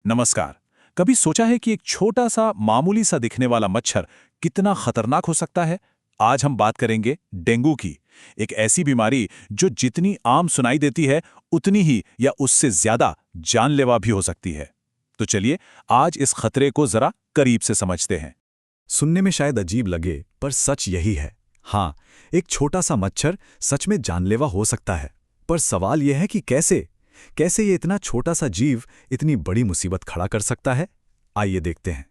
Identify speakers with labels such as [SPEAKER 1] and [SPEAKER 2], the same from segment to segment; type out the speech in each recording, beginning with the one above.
[SPEAKER 1] नमस्कार। कभी सोचा है कि एक छोटा सा मामूली सा दिखने वाला मच्छर कितना खतरनाक हो सकता है? आज हम बात करेंगे डेंगू की। एक ऐसी बीमारी जो जितनी आम सुनाई देती है उतनी ही या उससे ज्यादा जानलेवा भी हो सकती है। तो चलिए आज इस खतरे को जरा करीब से समझते हैं।
[SPEAKER 2] सुनने में शायद अजीब लगे, पर सच यही है। हाँ, एक छोटा सा मच्छर सच में जानलेवा हो सकता है। पर सवाल यह है कि कैसे कैसे ये इतना छोटा सा जीव इतनी बड़ी मुसीबत खड़ा कर सकता है। आइए देखते हैं।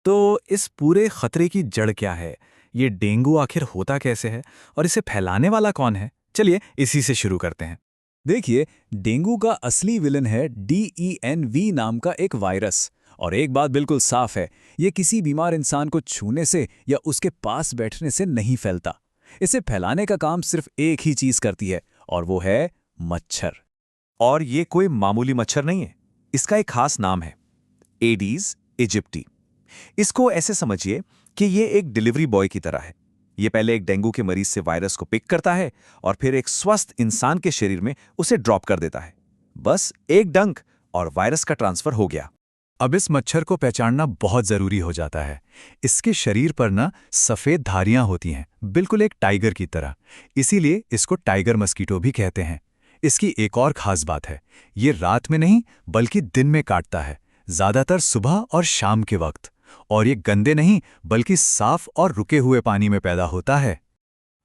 [SPEAKER 3] तो इस पूरे खतरे की जड़ क्या है? ये डेंगू आखिर होता कैसे है और इसे फैलाने वाला कौन है? चलिए इसी से शुरू करते हैं।
[SPEAKER 2] देखिए, डेंगू का असली विलन है DENV नाम का एक वायरस। और एक बात बिल्कुल साफ है, ये किसी बीमार इंसान को छूने से या उसके पास बैठने से नहीं फैलता। इसे फैलाने का काम सिर्फ एक ही चीज करती है, और वो है मच्छर।
[SPEAKER 3] और ये कोई मामूली मच्छर नहीं है। इसका एक खास नाम है, एडीज इजिप्टी। इसको ऐसे समझिए कि ये एक डिलीवरी बॉय की तरह है। ये पहले एक डेंगू के मरीज से वायरस को पिक करता है और फिर एक स्वस्थ इंसान के शरीर में उसे ड्रॉप कर देता है। बस एक डंक और वायरस का ट्रांसफर हो गया।
[SPEAKER 2] अब इस मच्छर को पहचानना बहुत जरूरी हो जाता है। इसके शरीर पर ना सफेद धारियां होती हैं, बिल्कुल एक टाइगर की तरह। इसीलिए इसको टाइगर मस्कीटो भी कहते हैं। इसकी एक और खास बात है, ये रात में नहीं बल्कि दिन में काटता है, ज्यादातर सुबह और शाम के वक्त। और ये गंदे नहीं बल्कि साफ और रुके हुए पानी में पैदा होता है।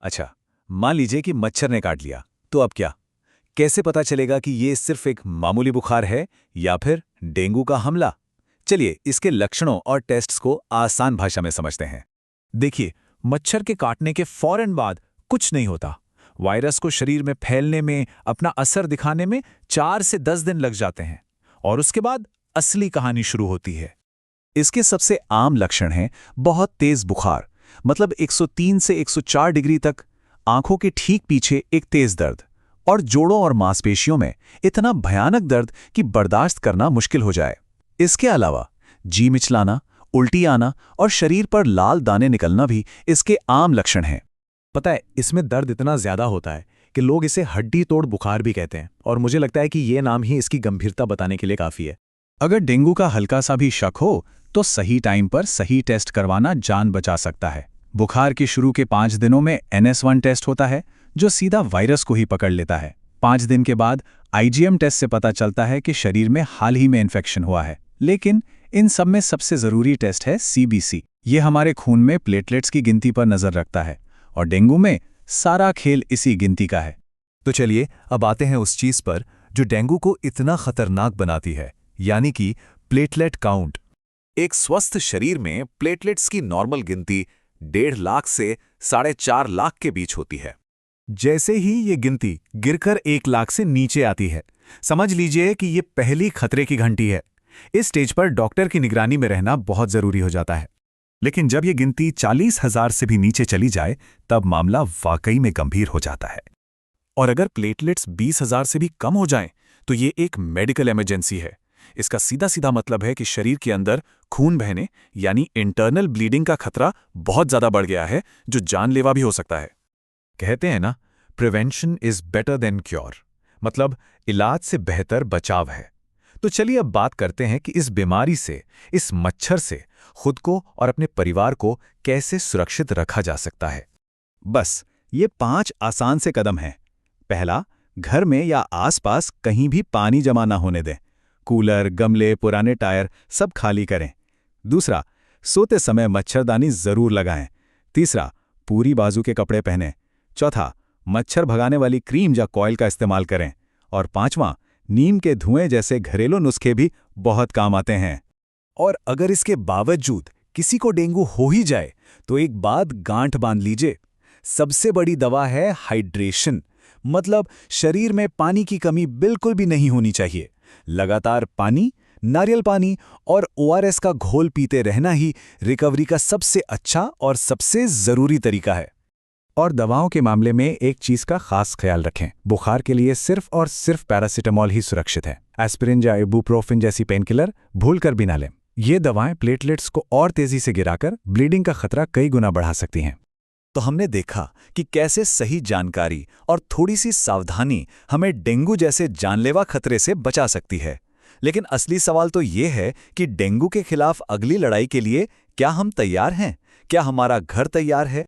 [SPEAKER 3] अच्छा, मान लीजिए कि मच्छर ने काट लिया, तो अब क्या? कैसे पता चलेगा कि ये सिर्फ एक मामूली बुखार है या फिर डेंगू का हमला? चलिए इसके लक्षणों और टेस्ट्स को आसान भाषा में समझते हैं।
[SPEAKER 1] देखिए, मच्छर के काटने के फौरन बाद कुछ नहीं होता। वायरस को शरीर में फैलने में, अपना असर दिखाने में 4 से 10 दिन लग जाते हैं और उसके बाद असली कहानी शुरू होती है।
[SPEAKER 2] इसके सबसे आम लक्षण हैं बहुत तेज बुखार, मतलब 103 से 104 डिग्री तक, आंखों के ठीक पीछे एक तेज दर्द, और जोड़ों और मांसपेशियों में इतना भयानक दर्द कि बर्दाश्त करना मुश्किल हो जाए। इसके अलावा जी मिचलाना, उल्टी आना और शरीर पर लाल दाने निकलना भी इसके आम लक्षण हैं।
[SPEAKER 3] पता है, इसमें दर्द इतना ज्यादा होता है कि लोग इसे हड्डी तोड़ बुखार भी कहते हैं, और मुझे लगता है कि ये नाम ही इसकी गंभीरता बताने के लिए काफी है।
[SPEAKER 2] अगर डेंगू का हल्का सा भी शक हो तो सही टाइम पर सही टेस्ट करवाना जान बचा सकता है। बुखार के शुरू के 5 दिनों में NS1 टेस्ट होता है, जो सीधा वायरस को ही पकड़ लेता है। 5 दिन के बाद IgM टेस्ट से पता चलता है कि शरीर में हाल ही में इन्फेक्शन हुआ है। लेकिन इन सब में सबसे जरूरी टेस्ट है CBC। ये हमारे खून में प्लेटलेट्स की गिनती पर नजर रखता है, और डेंगू में सारा खेल इसी गिनती का है।
[SPEAKER 4] तो चलिए अब आते हैं उस चीज पर जो डेंगू को इतना खतरनाक बनाती है, यानी कि प्लेटलेट काउंट।
[SPEAKER 3] एक स्वस्थ शरीर में प्लेटलेट्स की नॉर्मल गिनती 1.5 लाख से 4.5 लाख के बीच होती है।
[SPEAKER 4] जैसे ही ये गिनती गिरकर 1 लाख से नीचे आती है, समझ लीजिए कि ये पहली खतरे की घंटी है। इस स्टेज पर डॉक्टर की निगरानी में रहना बहुत जरूरी हो जाता है। लेकिन जब ये गिनती 40,000 से भी नीचे चली जाए, तब मामला वाकई में गंभीर हो जाता है। और अगर प्लेटलेट्स 20,000 से भी कम हो जाएं, तो ये एक मेडिकल इमरजेंसी है। इसका सीधा सीधा मतलब है कि शरीर के अंदर खून बहने यानी इंटरनल ब्लीडिंग का खतरा बहुत ज्यादा बढ़ गया है, जो जानलेवा भी हो सकता है। कहते हैं ना, prevention is better than cure, मतलब इलाज से बेहतर बचाव है। तो चलिए अब बात करते हैं कि इस बीमारी से, इस मच्छर से खुद को और अपने परिवार को कैसे सुरक्षित रखा जा सकता है।
[SPEAKER 2] बस ये 5 आसान से कदम हैं। पहला, घर में या आसपास कहीं भी पानी जमा ना होने दें। कूलर, गमले, पुराने टायर सब खाली करें। दूसरा, सोते समय मच्छरदानी जरूर लगाएं। तीसरा, पूरी बाजू के कपड़े पहनें। चौथा, मच्छर भगाने वाली क्रीम या कॉइल का इस्तेमाल करें। और पांचवां, नीम के धुएं जैसे घरेलू नुस्खे भी बहुत काम आते हैं।
[SPEAKER 4] और अगर इसके बावजूद किसी को डेंगू हो ही जाए, तो एक बात गांठ बांध लीजिए, सबसे बड़ी दवा है हाइड्रेशन। मतलब शरीर में पानी की कमी बिल्कुल भी नहीं होनी चाहिए। लगातार पानी, नारियल पानी और ORS का घोल पीते रहना ही रिकवरी का सबसे अच्छा और सबसे जरूरी तरीका है।
[SPEAKER 2] और दवाओं के मामले में एक चीज का खास ख्याल रखें, बुखार के लिए सिर्फ और सिर्फ पैरासिटामॉल ही सुरक्षित है। एस्पिरिन या इबुप्रोफिन जैसी पेनकिलर भूलकर भी ना लें। ये दवाएं प्लेटलेट्स को और तेजी से गिराकर ब्लीडिंग का खतरा कई गुना बढ़ा सकती हैं।
[SPEAKER 4] तो हमने देखा कि कैसे सही जानकारी और थोड़ी सी सावधानी हमें डेंगू जैसे जानलेवा खतरे से बचा सकती है।
[SPEAKER 3] लेकिन असली सवाल तो ये है कि डेंगू के खिलाफ अगली लड़ाई के लिए क्या हम तैयार हैं? क्या हमारा घर तैयार है?